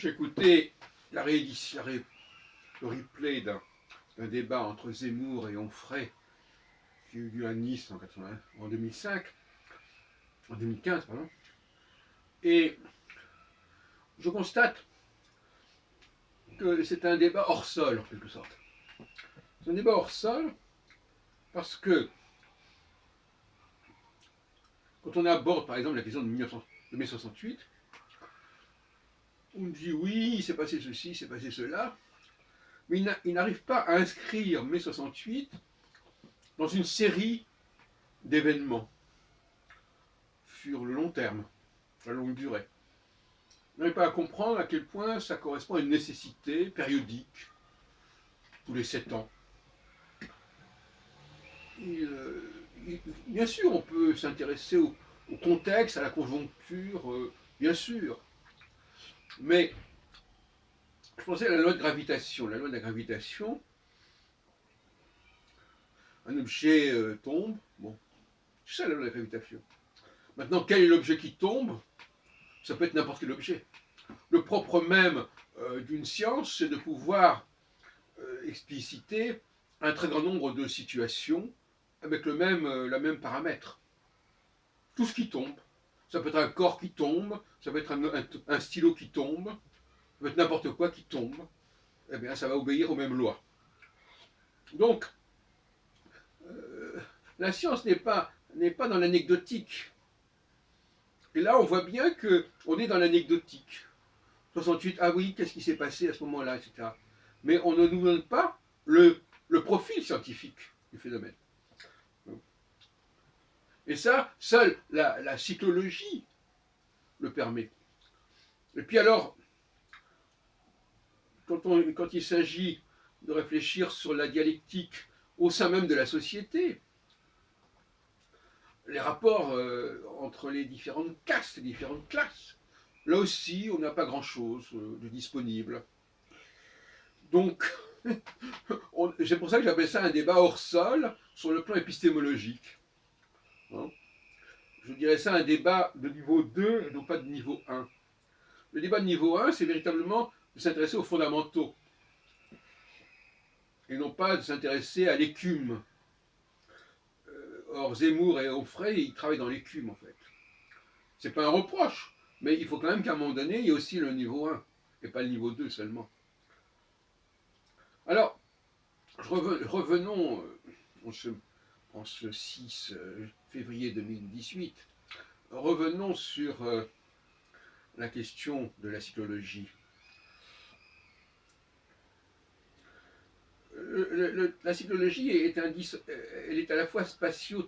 J'ai écouté la réédition, le replay d'un débat entre Zemmour et Onfray qui a eu lieu à Nice en 2005, en 2015, pardon. Et je constate que c'est un débat hors sol, en quelque sorte. C'est un débat hors sol parce que quand on aborde, par exemple, la question de mai 68, on dit oui, il s'est passé ceci, il s'est passé cela, mais il n'arrive pas à inscrire mai 68 dans une série d'événements sur le long terme, la longue durée. On n'arrive pas à comprendre à quel point ça correspond à une nécessité périodique, tous les 7 ans. Et, bien sûr, on peut s'intéresser au contexte, à la conjoncture, bien sûr. Mais je pensais à la loi de gravitation. La loi de la gravitation, un objet tombe, bon, c'est ça la loi de la gravitation. Maintenant, quel est l'objet qui tombe? Ça peut être n'importe quel objet. Le propre même d'une science, c'est de pouvoir expliciter un très grand nombre de situations avec la même paramètre. Tout ce qui tombe, ça peut être un corps qui tombe, ça peut être un stylo qui tombe, ça peut être n'importe quoi qui tombe, eh bien ça va obéir aux mêmes lois. Donc, la science n'est pas dans l'anecdotique. Et là, on voit bien qu'on est dans l'anecdotique. 68, ah oui, qu'est-ce qui s'est passé à ce moment-là, etc. Mais on ne nous donne pas le profil scientifique du phénomène. Et ça, seule la cyclologie le permet. Et puis alors, quand il s'agit de réfléchir sur la dialectique au sein même de la société, les rapports entre les différentes castes, les différentes classes, là aussi, on n'a pas grand-chose de disponible. Donc, c'est pour ça que j'appelle ça un débat hors sol sur le plan épistémologique. Hein, je dirais ça un débat de niveau 2 et non pas de niveau 1. Le débat de niveau 1, c'est véritablement de s'intéresser aux fondamentaux et non pas de s'intéresser à l'écume. Or, Zemmour et Onfray, ils travaillent dans l'écume, en fait. C'est pas un reproche, mais il faut quand même qu'à un moment donné, il y ait aussi le niveau 1, et pas le niveau 2 seulement. Alors, revenons en ce 6 février 2018, revenons sur la question de la cyclologie. La cyclologie elle est à la fois spatiale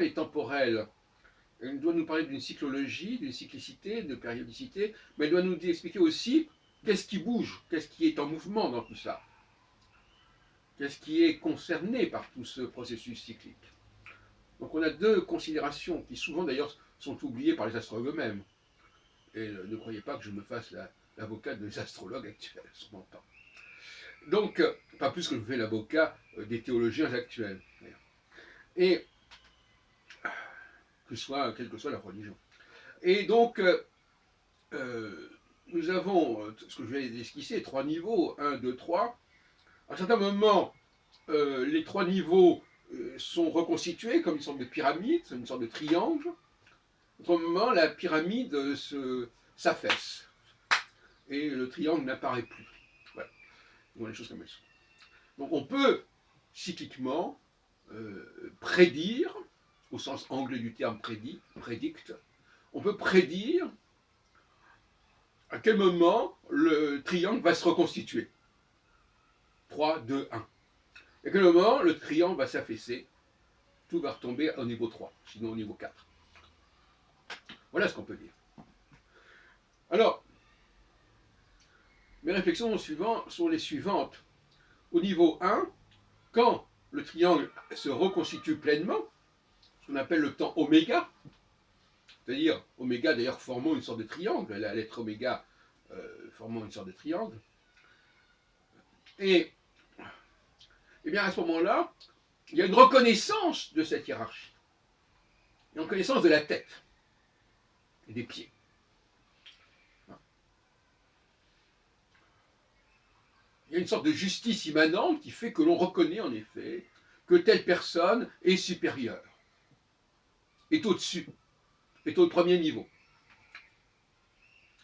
et temporelle. Elle doit nous parler d'une cyclologie, d'une cyclicité, de périodicité, mais elle doit nous expliquer aussi qu'est-ce qui bouge, qu'est-ce qui est en mouvement dans tout ça, qu'est-ce qui est concerné par tout ce processus cyclique. Donc on a deux considérations qui souvent d'ailleurs sont oubliées par les astrologues eux-mêmes. Et ne croyez pas que je me fasse l'avocat des astrologues actuels, sûrement pas. Donc, pas plus que je fais l'avocat des théologiens actuels. Et quelle que soit leur religion. Et donc, nous avons, ce que je vais esquisser, 3 niveaux, 1, 2, 3. À un certain moment, les 3 niveaux sont reconstitués comme une sorte de pyramide, une sorte de triangle. À un moment, la pyramide s'affaisse. Et le triangle n'apparaît plus. Voilà. Donc, les choses comme elles sont. Donc, on peut, cycliquement, prédire, au sens anglais du terme prédicte, on peut prédire à quel moment le triangle va se reconstituer. 3, 2, 1. Et à quel moment le triangle va s'affaisser, tout va retomber au niveau 3, sinon au niveau 4. Voilà ce qu'on peut dire. Alors, mes réflexions sont les suivantes. Au niveau 1, quand le triangle se reconstitue pleinement, ce qu'on appelle le temps oméga, c'est-à-dire oméga d'ailleurs formant une sorte de triangle, la lettre oméga formant une sorte de triangle, et bien à ce moment-là, il y a une reconnaissance de cette hiérarchie, une reconnaissance de la tête et des pieds. y a une sorte de justice immanente qui fait que l'on reconnaît en effet que telle personne est supérieure, est au-dessus, est au premier niveau.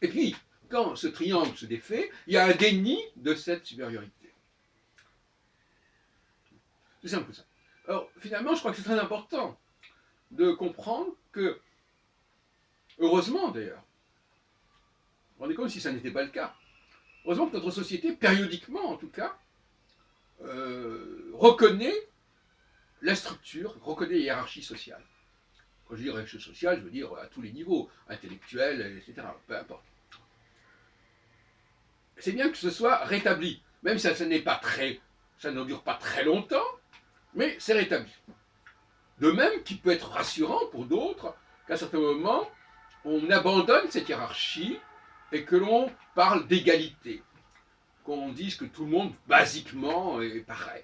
Et puis, quand ce triangle se défait, il y a un déni de cette supériorité. C'est simple que ça. Alors, finalement, je crois que c'est très important de comprendre que, heureusement d'ailleurs, vous vous rendez compte si ça n'était pas le cas, heureusement que notre société, périodiquement en tout cas, reconnaît la structure, reconnaît les hiérarchies sociales. Quand je dis hiérarchie sociale, je veux dire à tous les niveaux, intellectuels, etc., peu importe. C'est bien que ce soit rétabli, même si ça n'est pas très, ça ne dure pas très longtemps, mais c'est rétabli. De même qu'il peut être rassurant pour d'autres qu'à un certain moment, on abandonne cette hiérarchie et que l'on parle d'égalité, qu'on dise que tout le monde, basiquement, est pareil.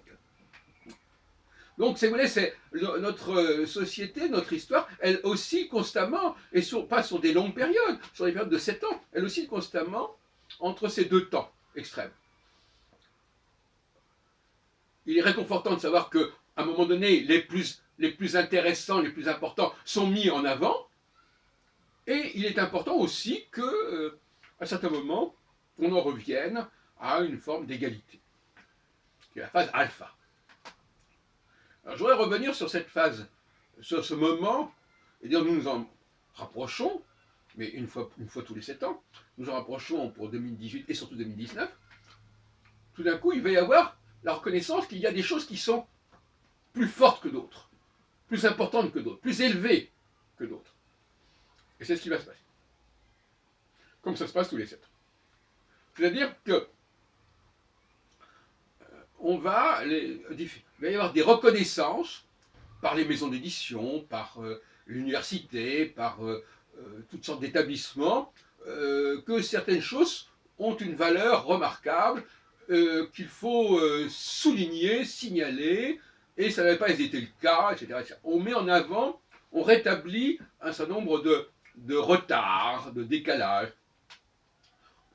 Donc, si vous voulez, c'est notre société, notre histoire, elle oscille constamment, et pas sur des longues périodes, sur des périodes de 7 ans, elle oscille constamment entre ces deux temps extrêmes. Il est réconfortant de savoir qu'à un moment donné, les plus intéressants, les plus importants sont mis en avant, et il est important aussi qu'à un certain moment, on en revienne à une forme d'égalité, qui est la phase alpha. Alors, je voudrais revenir sur cette phase, sur ce moment, et dire nous nous en rapprochons, mais une fois tous les 7 ans, nous en rapprochons pour 2018 et surtout 2019. Tout d'un coup, il va y avoir la reconnaissance qu'il y a des choses qui sont plus fortes que d'autres, plus importantes que d'autres, plus élevées que d'autres. Et c'est ce qui va se passer. Comme ça se passe tous les 7 ans. C'est-à-dire que il va y avoir des reconnaissances par les maisons d'édition, par l'université, par toutes sortes d'établissements, que certaines choses ont une valeur remarquable, qu'il faut souligner, signaler, et ça n'avait pas été le cas, etc. On met en avant, on rétablit un certain nombre de retards, de décalages,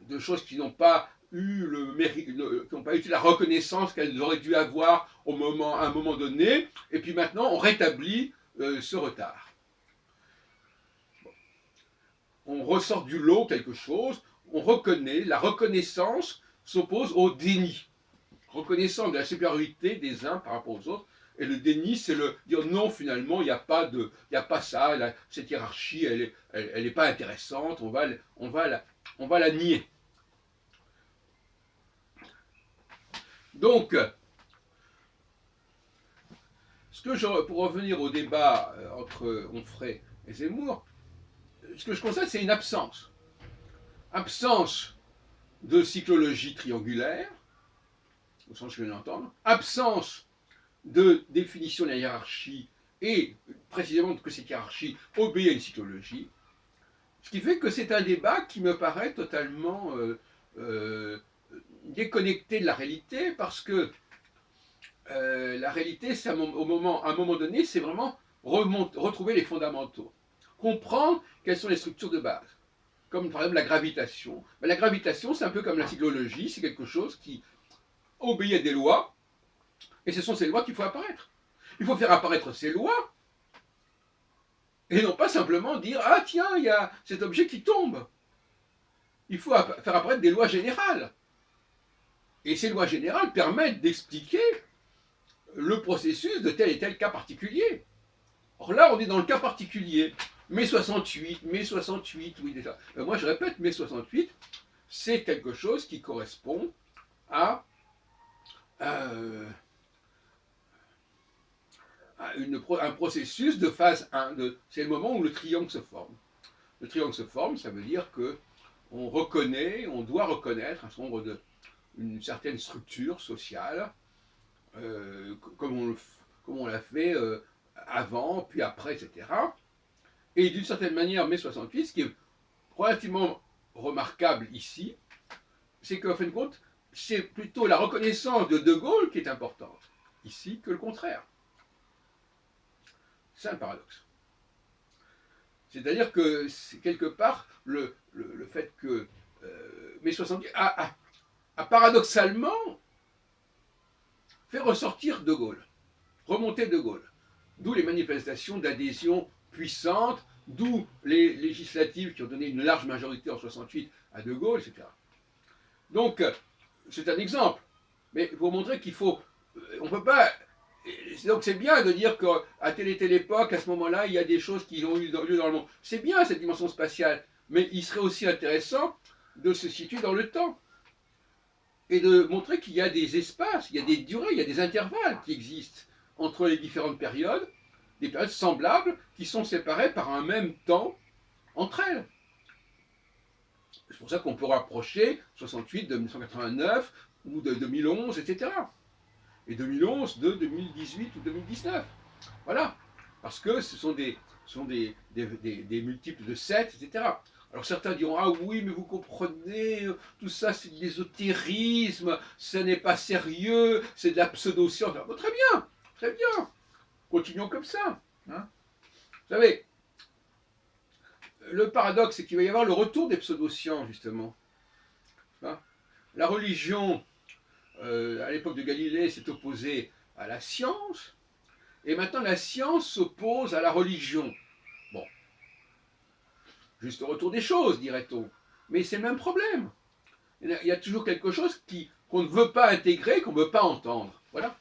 de choses qui n'ont pas eu le mérite, qui n'ont pas eu la reconnaissance qu'elles auraient dû avoir à un moment donné, et puis maintenant on rétablit ce retard. Bon. On ressort du lot quelque chose, on reconnaît, la reconnaissance s'oppose au déni, reconnaissant de la supériorité des uns par rapport aux autres, et le déni, c'est le dire non, finalement, il n'y a pas ça, cette hiérarchie, elle n'est pas intéressante, on va la nier. Donc, pour revenir au débat entre Onfray et Zemmour, ce que je constate, c'est une absence. Absence de cyclologie triangulaire, au sens que je viens d'entendre, absence de définition de la hiérarchie et précisément que cette hiérarchie obéit à une cyclologie, ce qui fait que c'est un débat qui me paraît totalement déconnecté de la réalité, parce que la réalité, c'est à un moment donné, c'est vraiment retrouver les fondamentaux, comprendre quelles sont les structures de base, comme par exemple la gravitation. La gravitation, c'est un peu comme la cyclologie, c'est quelque chose qui obéit à des lois, et ce sont ces lois qu'il faut apparaître. Il faut faire apparaître ces lois, et non pas simplement dire « Ah tiens, il y a cet objet qui tombe ». Il faut faire apparaître des lois générales. Et ces lois générales permettent d'expliquer le processus de tel et tel cas particulier. Or là, on est dans le cas particulier. Mai 68, oui déjà. Moi je répète, mai 68, c'est quelque chose qui correspond à un processus de phase 1. C'est le moment où le triangle se forme. Le triangle se forme, ça veut dire que on doit reconnaître un certain nombre une certaine structure sociale, comme on l'a fait avant, puis après, etc. Et d'une certaine manière, mai 68, ce qui est relativement remarquable ici, c'est qu'en fin de compte, c'est plutôt la reconnaissance de De Gaulle qui est importante ici que le contraire. C'est un paradoxe. C'est-à-dire que c'est quelque part le fait que mai 68 a paradoxalement fait ressortir De Gaulle, remonter De Gaulle. D'où les manifestations d'adhésion puissantes, d'où les législatives qui ont donné une large majorité en 68 à De Gaulle, etc. Donc, c'est un exemple. Mais pour montrer qu'il faut. On ne peut pas. Donc c'est bien de dire qu'à telle et telle époque, à ce moment-là, il y a des choses qui ont eu lieu dans le monde. C'est bien cette dimension spatiale, mais il serait aussi intéressant de se situer dans le temps et de montrer qu'il y a des espaces, il y a des durées, il y a des intervalles qui existent entre les différentes périodes, des périodes semblables qui sont séparées par un même temps entre elles. C'est pour ça qu'on peut rapprocher 68 de 1989 ou de 2011, etc. Et 2011 de 2018 ou 2019. Voilà. Parce que ce sont des multiples de 7, etc. Alors certains diront, ah oui, mais vous comprenez, tout ça c'est de l'ésotérisme, ce n'est pas sérieux, c'est de la pseudo-science. Bon, très bien, continuons comme ça. Hein. Vous savez, le paradoxe, c'est qu'il va y avoir le retour des pseudosciences, justement. Hein. La religion, à l'époque de Galilée, s'est opposée à la science, et maintenant la science s'oppose à la religion. Bon, juste le retour des choses, dirait-on. Mais c'est le même problème. Il y a toujours quelque chose qu'on ne veut pas intégrer, qu'on ne veut pas entendre. Voilà.